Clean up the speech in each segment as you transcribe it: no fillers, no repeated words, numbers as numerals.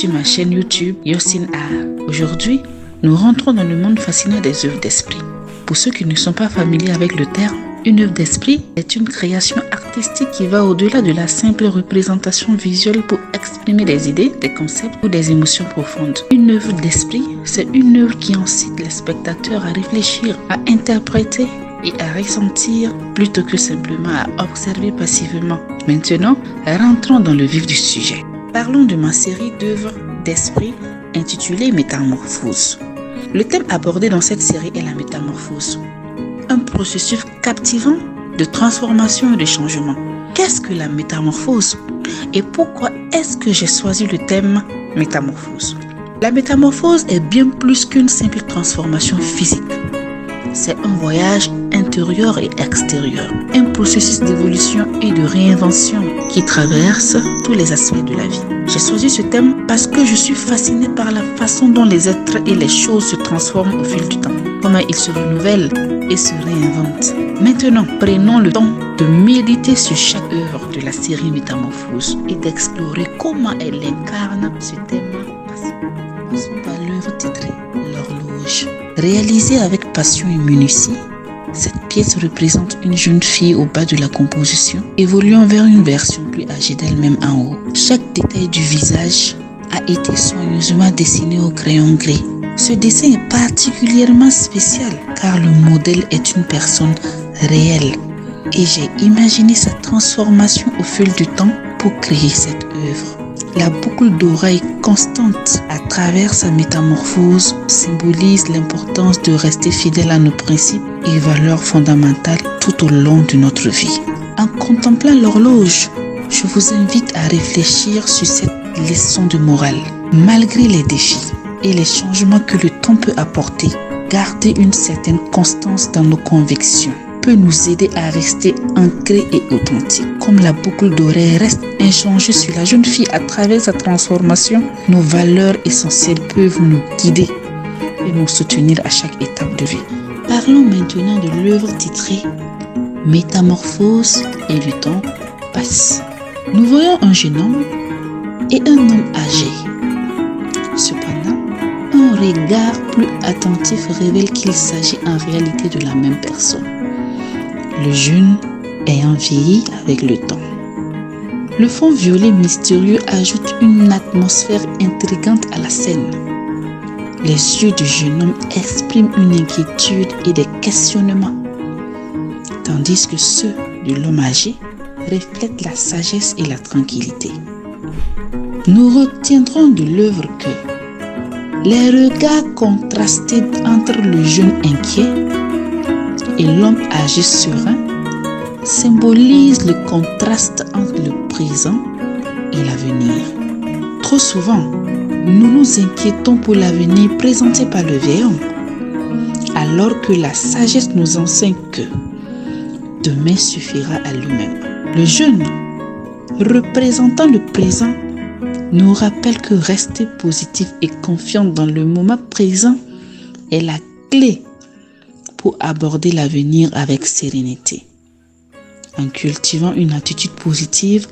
sur ma chaîne YouTube Yosin Art. Aujourd'hui, nous rentrons dans le monde fascinant des œuvres d'esprit. Pour ceux qui ne sont pas familiers avec le terme, une œuvre d'esprit est une création artistique qui va au-delà de la simple représentation visuelle pour exprimer des idées, des concepts ou des émotions profondes. Une œuvre d'esprit, c'est une œuvre qui incite les spectateurs à réfléchir, à interpréter et à ressentir plutôt que simplement à observer passivement. Maintenant, rentrons dans le vif du sujet. Parlons de ma série d'œuvres d'esprit intitulée Métamorphose. Le thème abordé dans cette série est la métamorphose. Un processus captivant de transformation et de changement. Qu'est-ce que la métamorphose? Et pourquoi est-ce que j'ai choisi le thème métamorphose? La métamorphose est bien plus qu'une simple transformation physique. C'est un voyage intérieur et extérieur, un processus d'évolution et de réinvention qui traverse tous les aspects de la vie. J'ai choisi ce thème parce que je suis fascinée par la façon dont les êtres et les choses se transforment au fil du temps, comment ils se renouvellent et se réinventent. Maintenant, prenons le temps de méditer sur chaque œuvre de la série Métamorphose et d'explorer comment elle incarne ce thème. Passons par l'œuvre titrée L'horloge. Réalisée avec passion et minutie, cette pièce représente une jeune fille au bas de la composition, évoluant vers une version plus âgée d'elle-même en haut. Chaque détail du visage a été soigneusement dessiné au crayon gris. Ce dessin est particulièrement spécial car le modèle est une personne réelle et j'ai imaginé sa transformation au fil du temps pour créer cette œuvre. La boucle d'oreille constante à travers sa métamorphose symbolise l'importance de rester fidèle à nos principes et valeurs fondamentales tout au long de notre vie. En contemplant l'horloge, je vous invite à réfléchir sur cette leçon de morale. Malgré les défis et les changements que le temps peut apporter, garder une certaine constance dans nos convictions peut nous aider à rester ancrés et authentiques. Comme la boucle d'oreille reste inchangée sur la jeune fille à travers sa transformation, nos valeurs essentielles peuvent nous guider et nous soutenir à chaque étape de vie. Parlons maintenant de l'œuvre titrée Métamorphose et le temps passe. Nous voyons un jeune homme et un homme âgé. Cependant, un regard plus attentif révèle qu'il s'agit en réalité de la même personne. Le jeune ayant vieilli avec le temps. Le fond violet mystérieux ajoute une atmosphère intrigante à la scène. Les yeux du jeune homme expriment une inquiétude et des questionnements, tandis que ceux de l'homme âgé reflètent la sagesse et la tranquillité. Nous retiendrons de l'œuvre que les regards contrastés entre le jeune inquiet et l'homme âgé serein symbolise le contraste entre le présent et l'avenir. Trop souvent, nous nous inquiétons pour l'avenir présenté par le vieil homme, alors que la sagesse nous enseigne que demain suffira à lui-même. Le jeune, représentant le présent, nous rappelle que rester positif et confiant dans le moment présent est la clé pour aborder l'avenir avec sérénité. En cultivant une attitude positive,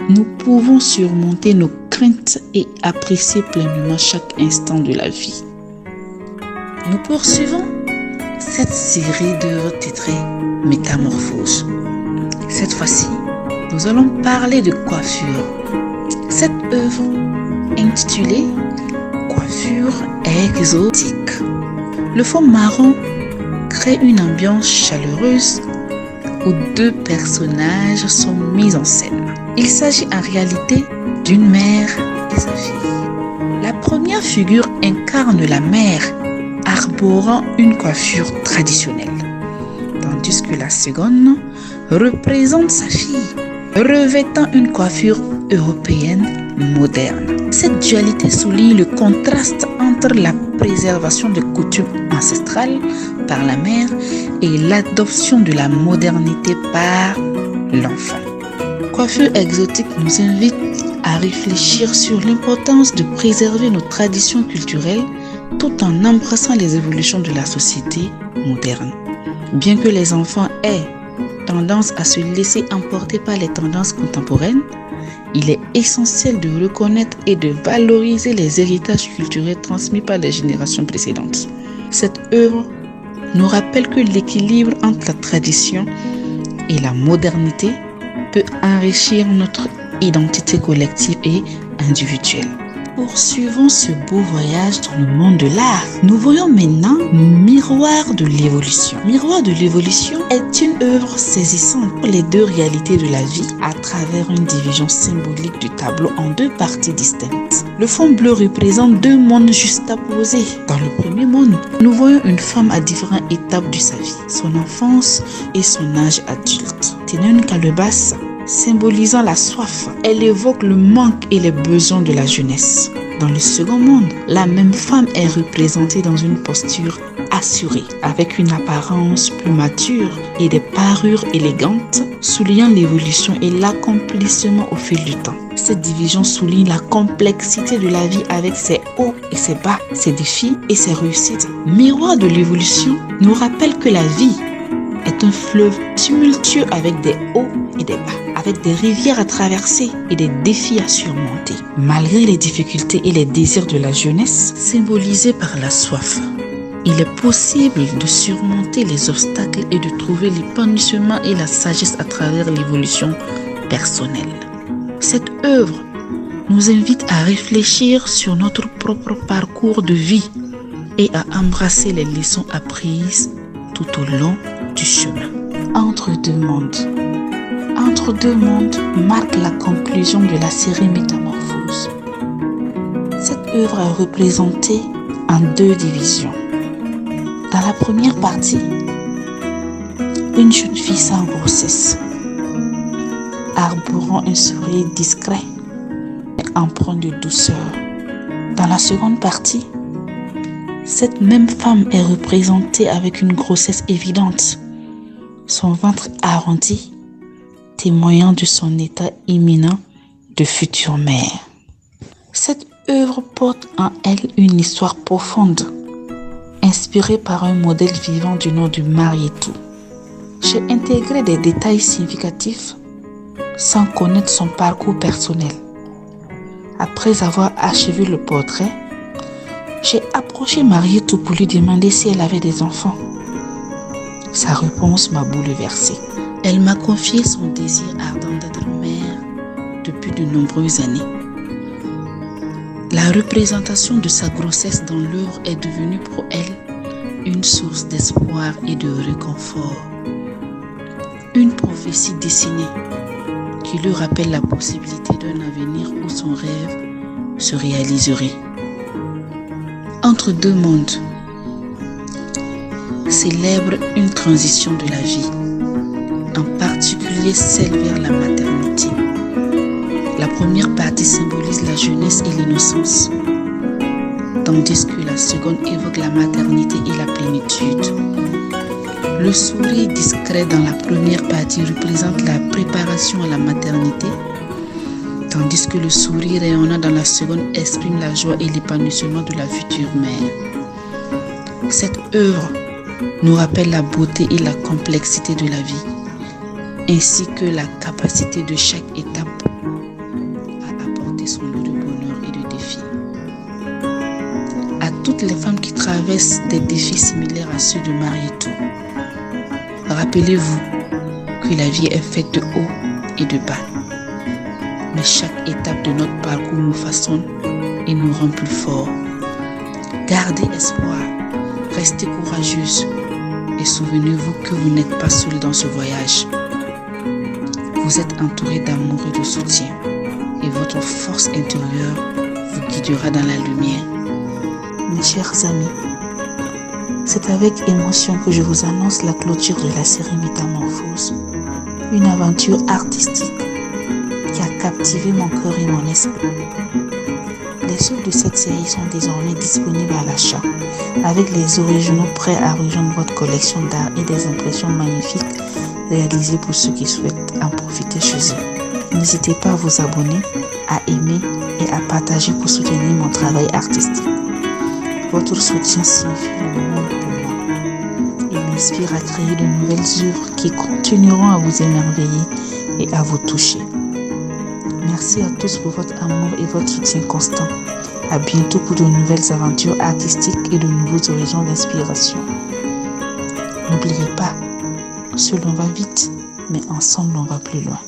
nous pouvons surmonter nos craintes et apprécier pleinement chaque instant de la vie. Nous poursuivons cette série d'œuvres titrées Métamorphose. Cette fois-ci, nous allons parler de coiffure. Cette œuvre, intitulée Coiffure exotique. Le fond marron crée une ambiance chaleureuse où deux personnages sont mis en scène. Il s'agit en réalité d'une mère et sa fille. La première figure incarne la mère arborant une coiffure traditionnelle, tandis que la seconde représente sa fille revêtant une coiffure européenne moderne. Cette dualité souligne le contraste entre la préservation de coutumes ancestrales par la mère et l'adoption de la modernité par l'enfant. Coiffure exotique nous invite à réfléchir sur l'importance de préserver nos traditions culturelles tout en embrassant les évolutions de la société moderne. Bien que les enfants aient tendance à se laisser emporter par les tendances contemporaines, il est essentiel de reconnaître et de valoriser les héritages culturels transmis par les générations précédentes. Cette œuvre nous rappelle que l'équilibre entre la tradition et la modernité peut enrichir notre identité collective et individuelle. Poursuivons ce beau voyage dans le monde de l'art. Nous voyons maintenant Miroir de l'évolution. Miroir de l'évolution est une œuvre saisissante pour les deux réalités de la vie à travers une division symbolique du tableau en deux parties distinctes. Le fond bleu représente deux mondes juxtaposés. Dans le premier monde, nous voyons une femme à différentes étapes de sa vie, son enfance et son âge adulte. Tenant une calebasse symbolisant la soif, elle évoque le manque et les besoins de la jeunesse. Dans le second monde, la même femme est représentée dans une posture assurée, avec une apparence plus mature et des parures élégantes, soulignant l'évolution et l'accomplissement au fil du temps. Cette division souligne la complexité de la vie avec ses hauts et ses bas, ses défis et ses réussites. Miroir de l'évolution nous rappelle que la vie est un fleuve tumultueux avec des hauts et des bas, avec des rivières à traverser et des défis à surmonter. Malgré les difficultés et les désirs de la jeunesse, symbolisés par la soif, il est possible de surmonter les obstacles et de trouver l'épanouissement et la sagesse à travers l'évolution personnelle. Cette œuvre nous invite à réfléchir sur notre propre parcours de vie et à embrasser les leçons apprises tout au long du chemin. Entre deux mondes. Entre deux mondes marque la conclusion de la série Métamorphose. Cette œuvre est représentée en deux divisions. Dans la première partie, une jeune fille sans grossesse, arborant un sourire discret et empreint de douceur. Dans la seconde partie, cette même femme est représentée avec une grossesse évidente, son ventre arrondi, témoignant de son état imminent de future mère. Cette œuvre porte en elle une histoire profonde, inspirée par un modèle vivant du nom de Marietou. J'ai intégré des détails significatifs sans connaître son parcours personnel. Après avoir achevé le portrait, j'ai approché Marietou pour lui demander si elle avait des enfants. Sa réponse m'a bouleversée. Elle m'a confié son désir ardent d'être mère depuis de nombreuses années. La représentation de sa grossesse dans l'œuvre est devenue pour elle une source d'espoir et de réconfort. Une prophétie dessinée qui lui rappelle la possibilité d'un avenir où son rêve se réaliserait. Entre deux mondes célèbre une transition de la vie, en particulier celle vers la maternité. La première partie symbolise la jeunesse et l'innocence, tandis que la seconde évoque la maternité et la plénitude. Le sourire discret dans la première partie représente la préparation à la maternité, tandis que le sourire rayonnant dans la seconde exprime la joie et l'épanouissement de la future mère. Cette œuvre nous rappelle la beauté et la complexité de la vie, ainsi que la capacité de chaque étape à apporter son lot de bonheur et de défis. À toutes les femmes qui traversent des défis similaires à ceux de Marietou, rappelez-vous que la vie est faite de hauts et de bas. Mais chaque étape de notre parcours nous façonne et nous rend plus forts. Gardez espoir, restez courageuse et souvenez-vous que vous n'êtes pas seul dans ce voyage. Vous êtes entouré d'amour et de soutien et votre force intérieure vous guidera dans la lumière. Mes chers amis, c'est avec émotion que je vous annonce la clôture de la série Métamorphose, une aventure artistique qui a captivé mon cœur et mon esprit. Les œuvres de cette série sont désormais disponibles à l'achat, avec les originaux prêts à rejoindre votre collection d'art et des impressions magnifiques réalisées pour ceux qui souhaitent en profiter chez eux. N'hésitez pas à vous abonner, à aimer et à partager pour soutenir mon travail artistique. Votre soutien signifie le monde pour moi. Et inspire à créer de nouvelles œuvres qui continueront à vous émerveiller et à vous toucher. Merci à tous pour votre amour et votre soutien constant. À bientôt pour de nouvelles aventures artistiques et de nouveaux horizons d'inspiration. N'oubliez pas, seul on va vite, mais ensemble on va plus loin.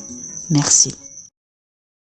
Merci.